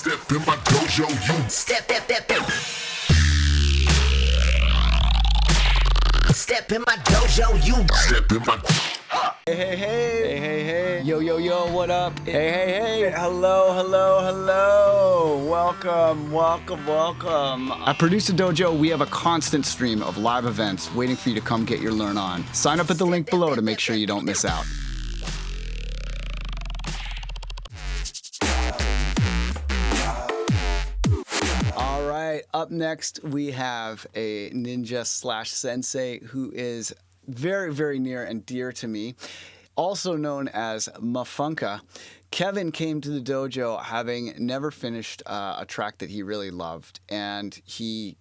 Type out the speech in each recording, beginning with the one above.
Step in my dojo, you Step in my dojo, you step in my Hey. Yo, what up? Hey. Hello. Welcome. At Producer Dojo, we have a constant stream of live events waiting for you to come get your learn on. Sign up at the link below to make sure you don't miss out. All right, up next we have a ninja slash sensei who is very, very near and dear to me, also known as Mufunka. Kevin came to the dojo having never finished a track that he really loved, and he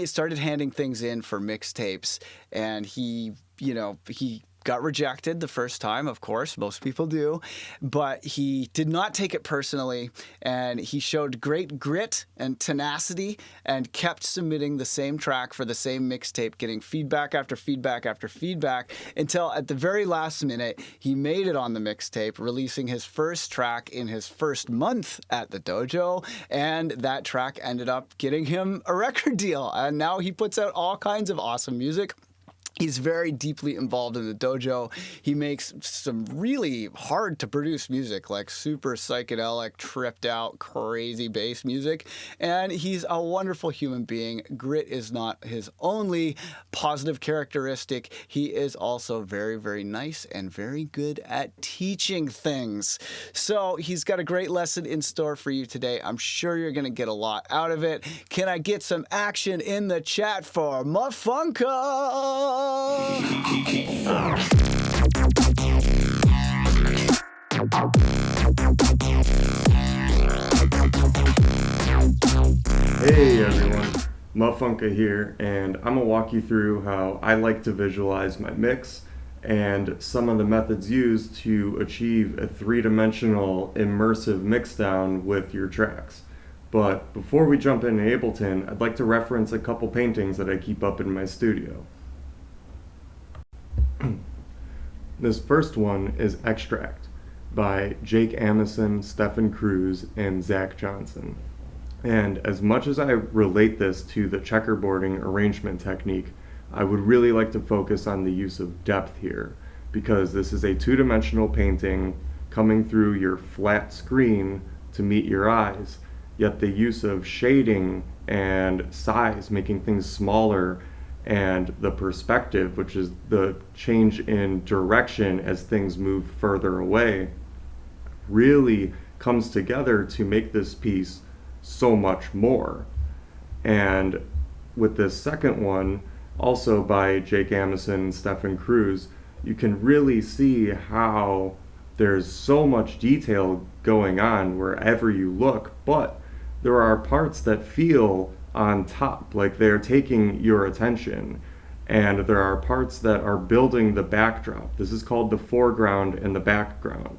started handing things in for mixtapes, and he got rejected the first time, of course, most people do, but he did not take it personally, and he showed great grit and tenacity and kept submitting the same track for the same mixtape, getting feedback after feedback after feedback, until at the very last minute, he made it on the mixtape, releasing his first track in his first month at the dojo, and that track ended up getting him a record deal, and now he puts out all kinds of awesome music. He's very deeply involved in the dojo. He makes some really hard to produce music, like super psychedelic, tripped out, crazy bass music. And he's a wonderful human being. Grit is not his only positive characteristic. He is also very, very nice and very good at teaching things. So he's got a great lesson in store for you today. I'm sure you're going to get a lot out of it. Can I get some action in the chat for Mufunka? Hey everyone, Mufunka here, and I'm going to walk you through how I like to visualize my mix and some of the methods used to achieve a three-dimensional immersive mixdown with your tracks. But before we jump into Ableton, I'd like to reference a couple paintings that I keep up in my studio. This first one is Extract by Jake Amison, Stephen Cruz, and Zach Johnson. And as much as I relate this to the checkerboarding arrangement technique, I would really like to focus on the use of depth here, because this is a two-dimensional painting coming through your flat screen to meet your eyes, yet the use of shading and size, making things smaller, and the perspective, which is the change in direction as things move further away, really comes together to make this piece so much more. And with this second one, also by Jake Amison and Stephen Cruz, you can really see how there's so much detail going on wherever you look, but there are parts that feel on top, like they're taking your attention, and there are parts that are building the backdrop. This is called the foreground and the background.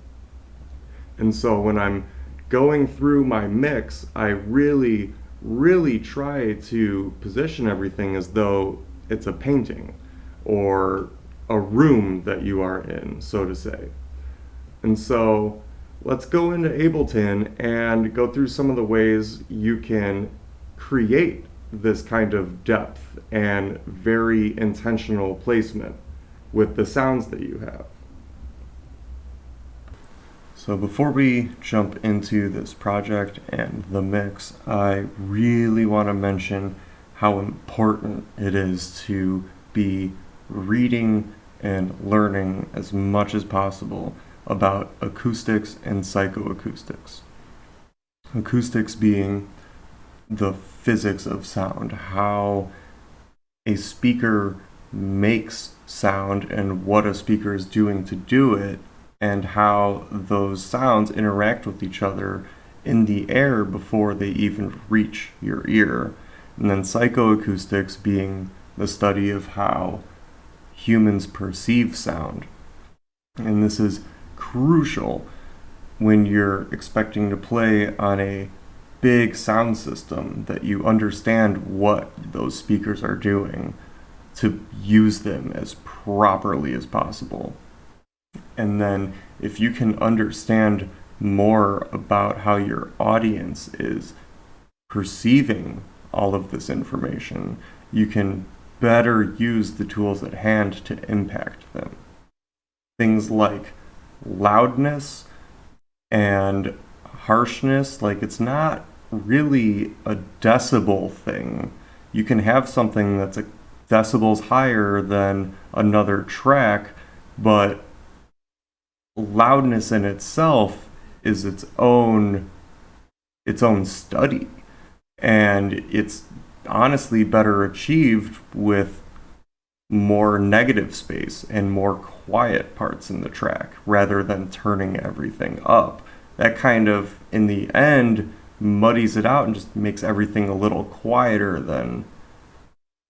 And so when I'm going through my mix, I really try to position everything as though it's a painting or a room that you are in, so to say. And so let's go into Ableton and go through some of the ways you can create this kind of depth and very intentional placement with the sounds that you have. So before we jump into this project and the mix, I really want to mention how important it is to be reading and learning as much as possible about acoustics and psychoacoustics. Acoustics being the physics of sound, how a speaker makes sound and what a speaker is doing to do it, and how those sounds interact with each other in the air before they even reach your ear. And then psychoacoustics being the study of how humans perceive sound. And this is crucial when you're expecting to play on a big sound system, that you understand what those speakers are doing to use them as properly as possible. And then if you can understand more about how your audience is perceiving all of this information, you can better use the tools at hand to impact them. Things like loudness and harshness, like it's not really a decibel thing. You can have something that's a decibels higher than another track, but loudness in itself is its own study, and it's honestly better achieved with more negative space and more quiet parts in the track rather than turning everything up. That kind of, in the end, muddies it out and just makes everything a little quieter than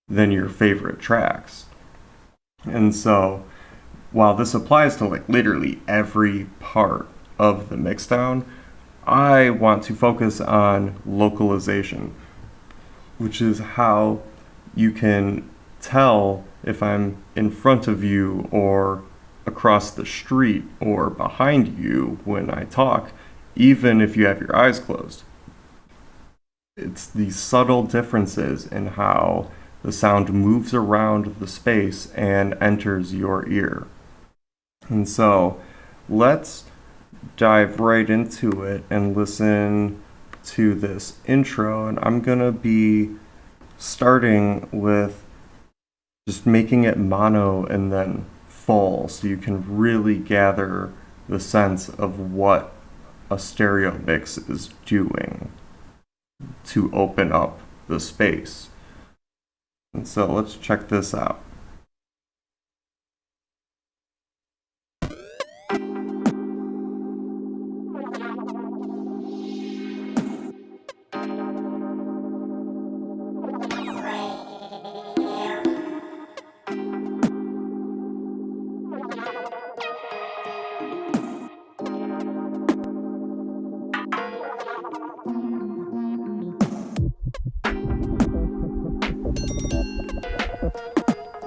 your favorite tracks. And so, while this applies to like literally every part of the mixdown, I want to focus on localization, which is how you can tell if I'm in front of you or across the street or behind you when I talk, even if you have your eyes closed. It's these subtle differences in how the sound moves around the space and enters your ear. And so let's dive right into it and listen to this intro. And I'm going to be starting with just making it mono and then full so you can really gather the sense of what a stereo mix is doing to open up the space. And so let's check this out.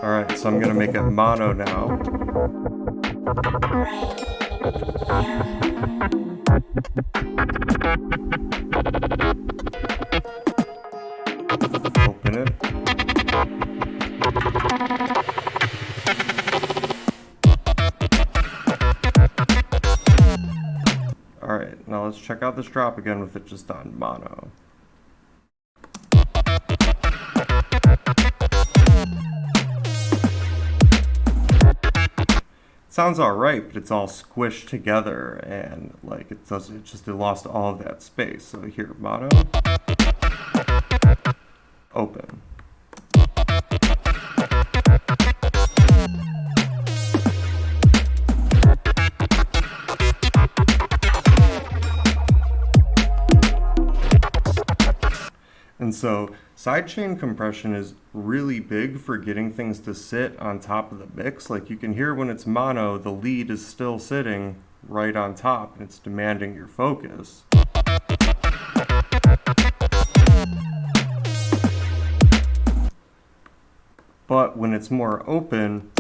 Alright, so I'm going to make it mono now. Open it. Alright, now let's check out this drop again with it just on mono. Sounds alright, but it's all squished together and like it lost all of that space. So here, mono, open. And so sidechain compression is really big for getting things to sit on top of the mix. Like you can hear when it's mono, the lead is still sitting right on top and it's demanding your focus. But when it's more open,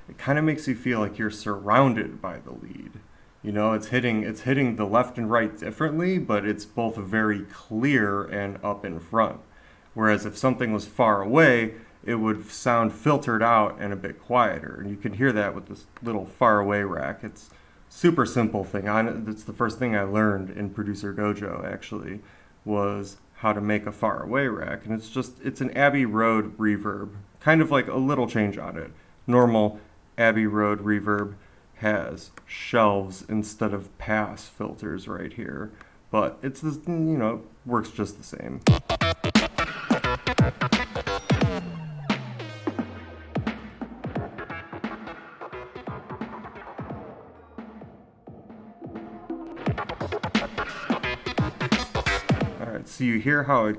it kind of makes you feel like you're surrounded by the lead. You know, it's hitting the left and right differently, but it's both very clear and up in front. Whereas if something was far away, it would sound filtered out and a bit quieter. And you can hear that with this little far away rack. It's super simple thing. It's the first thing I learned in Producer Dojo, actually, was how to make a far away rack. And it's an Abbey Road reverb, kind of like a little change on it. Normal Abbey Road reverb has shelves instead of pass filters right here, but it's this, works just the same. All right, so you hear how it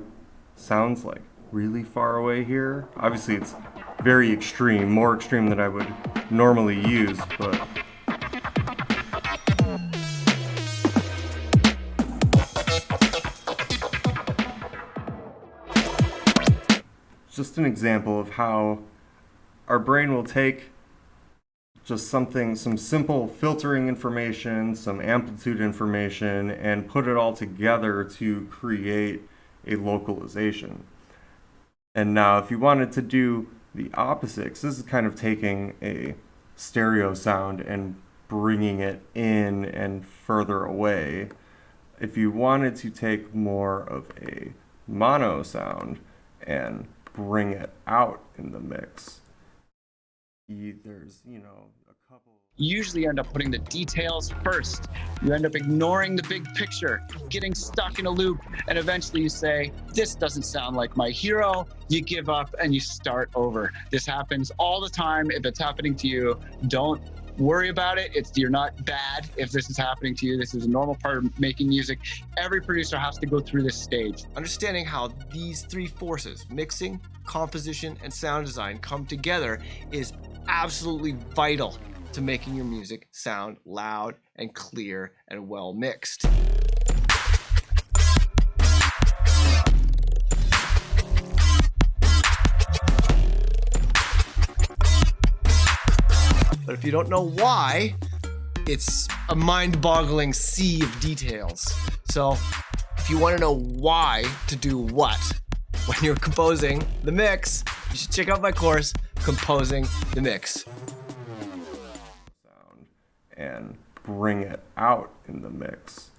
sounds like really far away here. Obviously it's very extreme, more extreme than I would normally use, but just an example of how our brain will take just some simple filtering information, some amplitude information, and put it all together to create a localization. And now if you wanted to do the opposite, 'cause this is kind of taking a stereo sound and bringing it in and further away. If you wanted to take more of a mono sound and bring it out in the mix, there's, a couple. You usually end up putting the details first. You end up ignoring the big picture, getting stuck in a loop, and eventually you say, this doesn't sound like my hero. You give up and you start over. This happens all the time. If it's happening to you, don't worry about it. You're not bad if this is happening to you. This is a normal part of making music. Every producer has to go through this stage. Understanding how these three forces, mixing, composition, and sound design, come together is absolutely vital to making your music sound loud and clear and well mixed. But if you don't know why, it's a mind-boggling sea of details. So if you want to know why to do what when you're composing the mix, you should check out my course, Composing the Mix. And bring it out in the mix.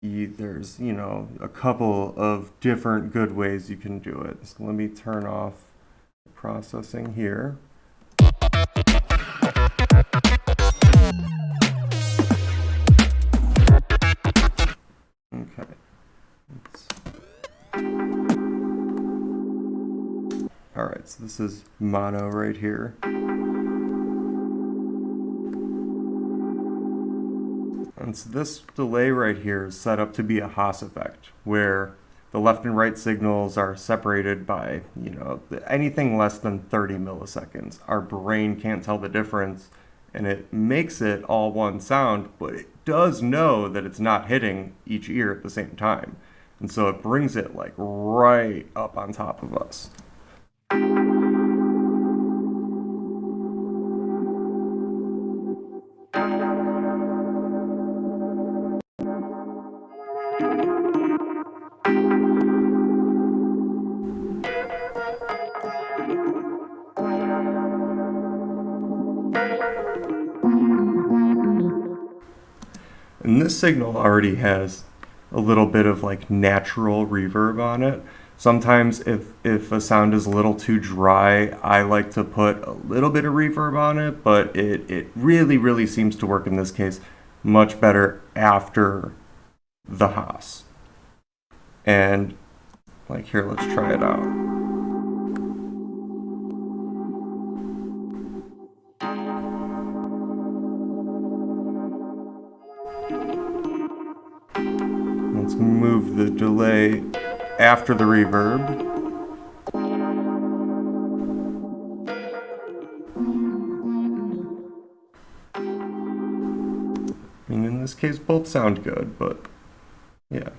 There's, a couple of different good ways you can do it. So let me turn off the processing here. Okay. All right, so this is mono right here. And so this delay right here is set up to be a Haas effect, where the left and right signals are separated by, anything less than 30 milliseconds. Our brain can't tell the difference, and it makes it all one sound, but it does know that it's not hitting each ear at the same time. And so it brings it like right up on top of us. And this signal already has a little bit of like natural reverb on it. Sometimes if a sound is a little too dry, I like to put a little bit of reverb on it, but it really, really seems to work in this case much better after the Haas. And like here, let's try it out. Let's move the delay after the reverb. I mean, in this case, both sound good, but yeah.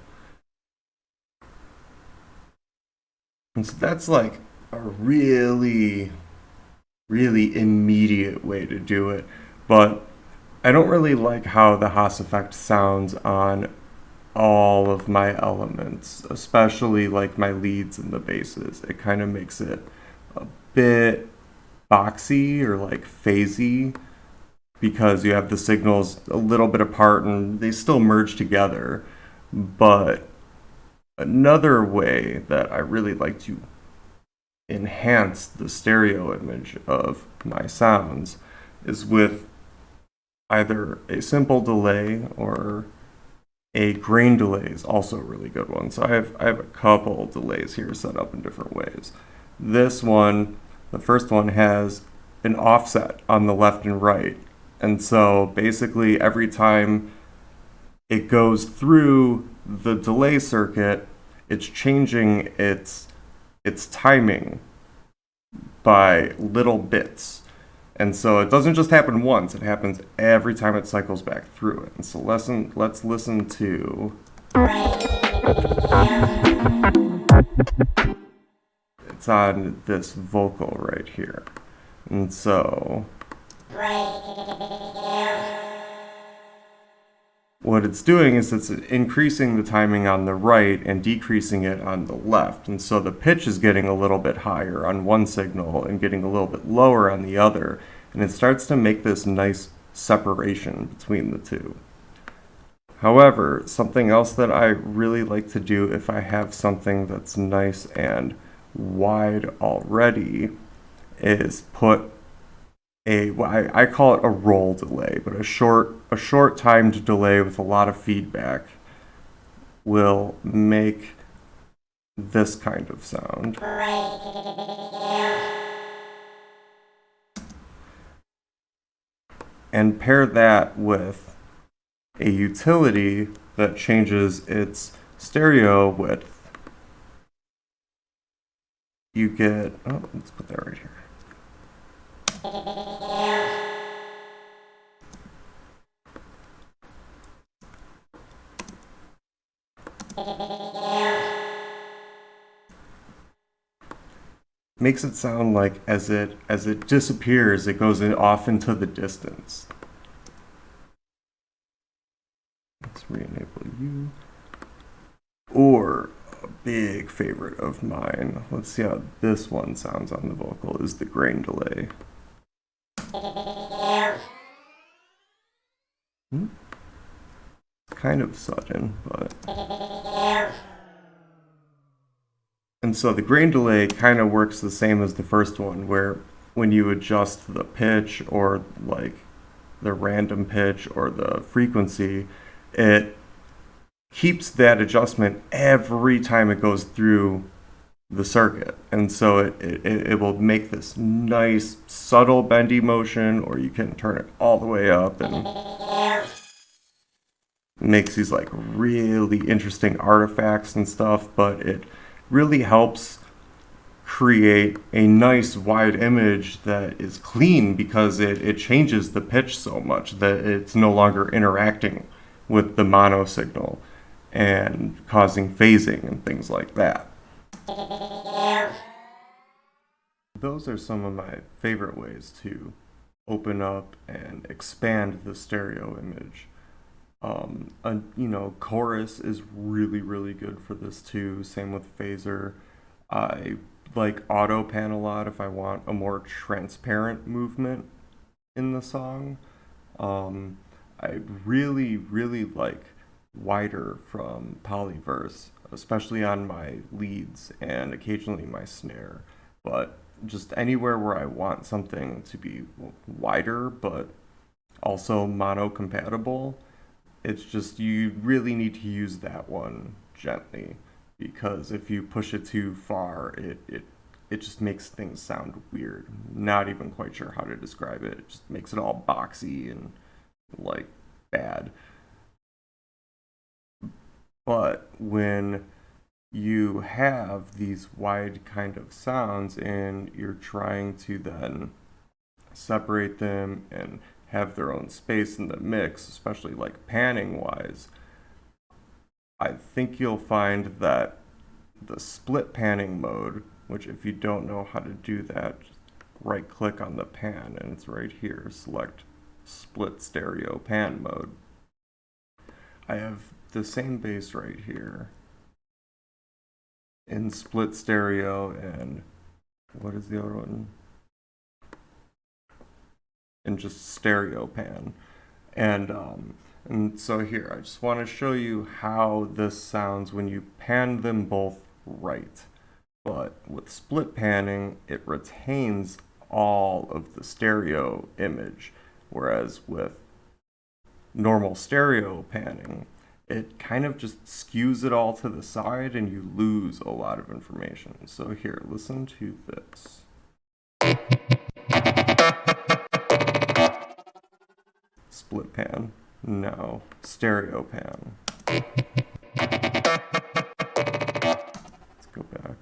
And so that's like a really, really immediate way to do it. But I don't really like how the Haas effect sounds on all of my elements, especially like my leads and the basses. It kind of makes it a bit boxy or like phasey because you have the signals a little bit apart and they still merge together. But another way that I really like to enhance the stereo image of my sounds is with either a simple delay or a grain delay is also a really good one. So I have a couple delays here set up in different ways. This one, the first one, has an offset on the left and right. And so basically every time it goes through the delay circuit, it's changing its timing by little bits. And so it doesn't just happen once, it happens every time it cycles back through it. And so let's listen to... It's on this vocal right here. And so What it's doing is it's increasing the timing on the right and decreasing it on the left. And so the pitch is getting a little bit higher on one signal and getting a little bit lower on the other. And it starts to make this nice separation between the two. However, something else that I really like to do if I have something that's nice and wide already is put I call it a roll delay, but a short timed delay with a lot of feedback will make this kind of sound. And pair that with a utility that changes its stereo width. You get, let's put that right here. Makes it sound like as it disappears, it goes off into the distance. Let's re-enable you. Or a big favorite of mine, let's see how this one sounds on the vocal, is the grain delay. Kind of sudden, but... And so the grain delay kind of works the same as the first one, where when you adjust the pitch or like the random pitch or the frequency, it keeps that adjustment every time it goes through the circuit. And so it will make this nice subtle bendy motion, or you can turn it all the way up and makes these like really interesting artifacts and stuff, but it really helps create a nice wide image that is clean because it changes the pitch so much that it's no longer interacting with the mono signal and causing phasing and things like that. Those are some of my favorite ways to open up and expand the stereo image. Chorus is really, really good for this too. Same with phaser. I like auto pan a lot if I want a more transparent movement in the song. I really, really like wider from polyverse, especially on my leads and occasionally my snare. But just anywhere where I want something to be wider but also mono compatible, it's just you really need to use that one gently, because if you push it too far, it just makes things sound weird. Not even quite sure how to describe it. It just makes it all boxy and like bad. But when you have these wide kind of sounds and you're trying to then separate them and have their own space in the mix, especially like panning wise, I think you'll find that the split panning mode, which if you don't know how to do that, just right click on the pan and it's right here, select split stereo pan mode. I have the same bass right here in split stereo, and what is the other one? And just stereo pan. And so here, I just want to show you how this sounds when you pan them both right. But with split panning, it retains all of the stereo image, whereas with normal stereo panning, it kind of just skews it all to the side and you lose a lot of information. So here, listen to this. Split pan. No. Stereo pan. Let's go back.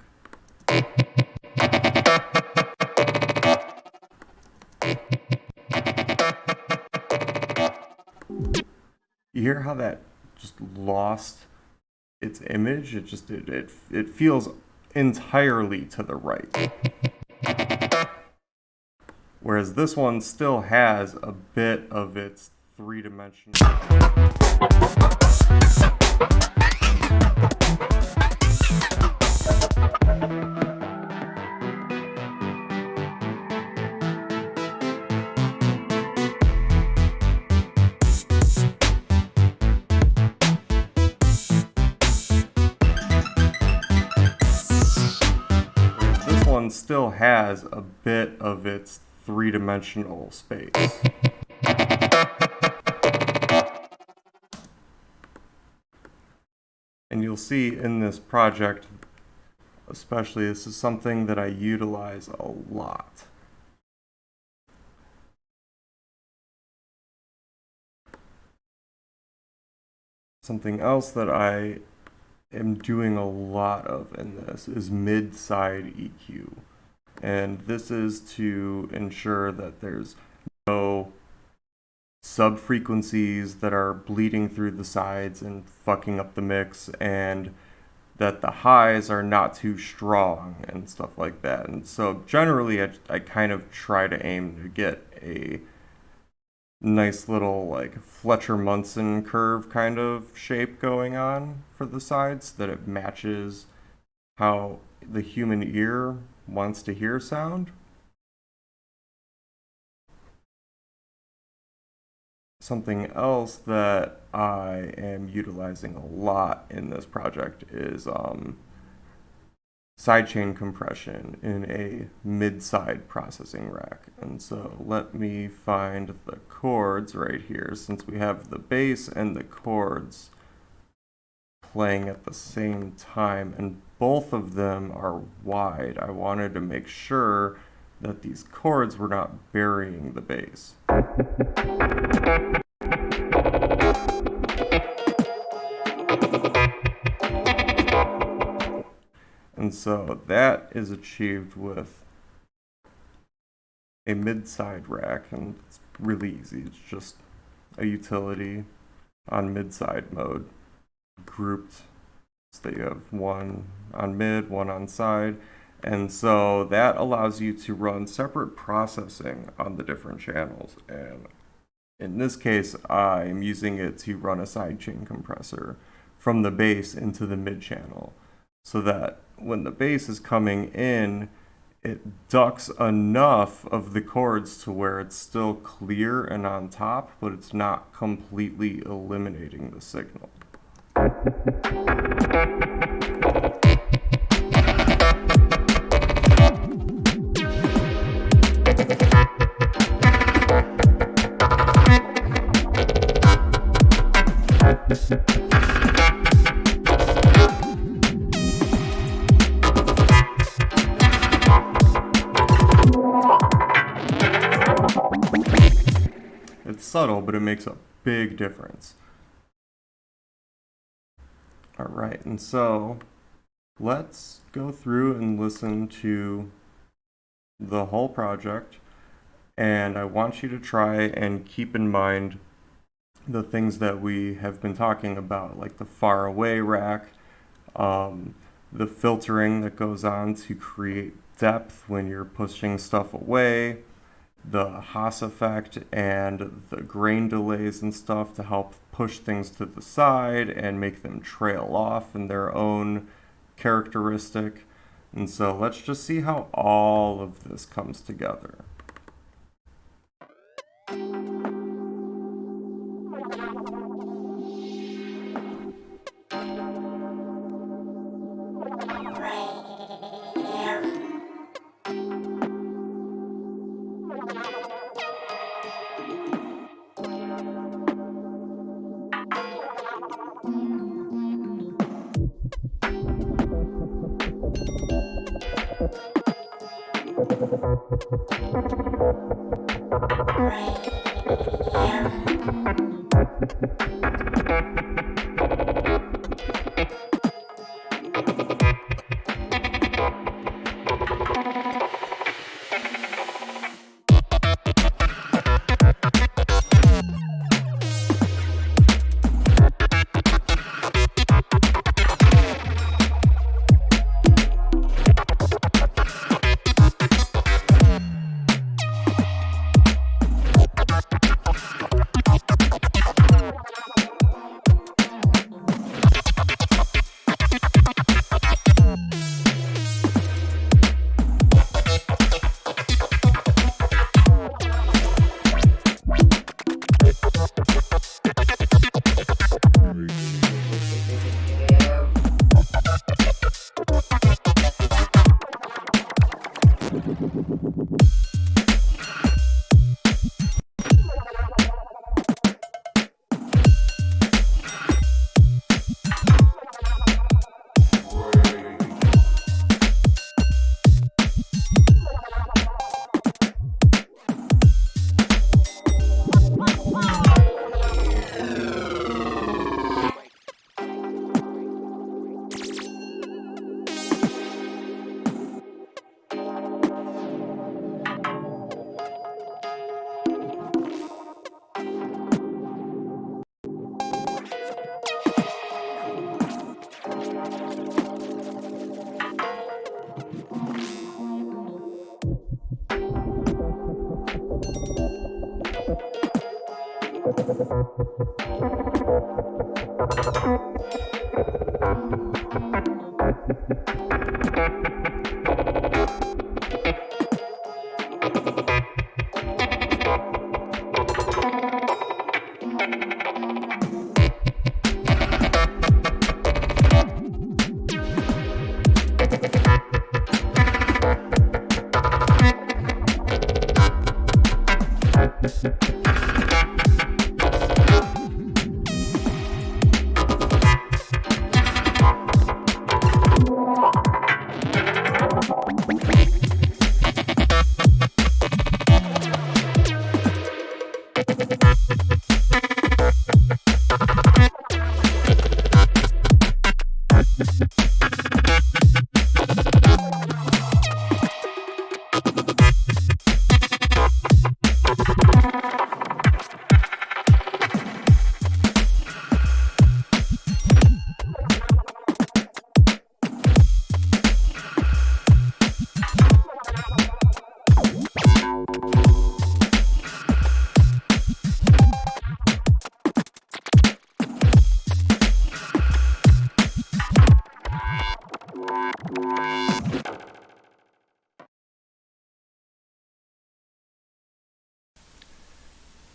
You hear how that just lost its image? It feels entirely to the right. whereas this one still has a bit of its three-dimensional. One still has a bit of its three-dimensional space. And you'll see in this project, especially, this is something that I utilize a lot. Something else that I am doing a lot of in this is mid-side EQ. And this is to ensure that there's no sub-frequencies that are bleeding through the sides and fucking up the mix, and that the highs are not too strong and stuff like that. And so generally I kind of try to aim to get a nice little like Fletcher Munson curve kind of shape going on for the sides, that it matches how the human ear wants to hear sound. Something else that I am utilizing a lot in this project is sidechain compression in a mid-side processing rack. And so let me find the chords right here, since we have the bass and the chords playing at the same time, and both of them are wide. I wanted to make sure that these chords were not burying the bass. And so that is achieved with a mid-side rack, and it's really easy. It's just a utility on mid-side mode, grouped so that you have one on mid, one on side. And so that allows you to run separate processing on the different channels. And in this case, I'm using it to run a sidechain compressor from the bass into the mid channel, so that when the bass is coming in, it ducks enough of the chords to where it's still clear and on top, but it's not completely eliminating the signal. It's subtle, but it makes a big difference. All right, and so let's go through and listen to the whole project. And I want you to try and keep in mind the things that we have been talking about, like the far away rack, the filtering that goes on to create depth when you're pushing stuff away, the Haas effect and the grain delays and stuff to help push things to the side and make them trail off in their own characteristic. And so let's just see how all of this comes together.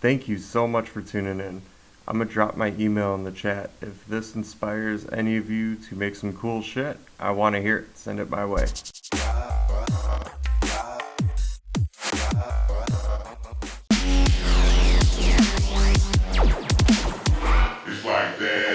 Thank you so much for tuning in. I'm going to drop my email in the chat. If this inspires any of you to make some cool shit, I want to hear it. Send it my way. It's like that.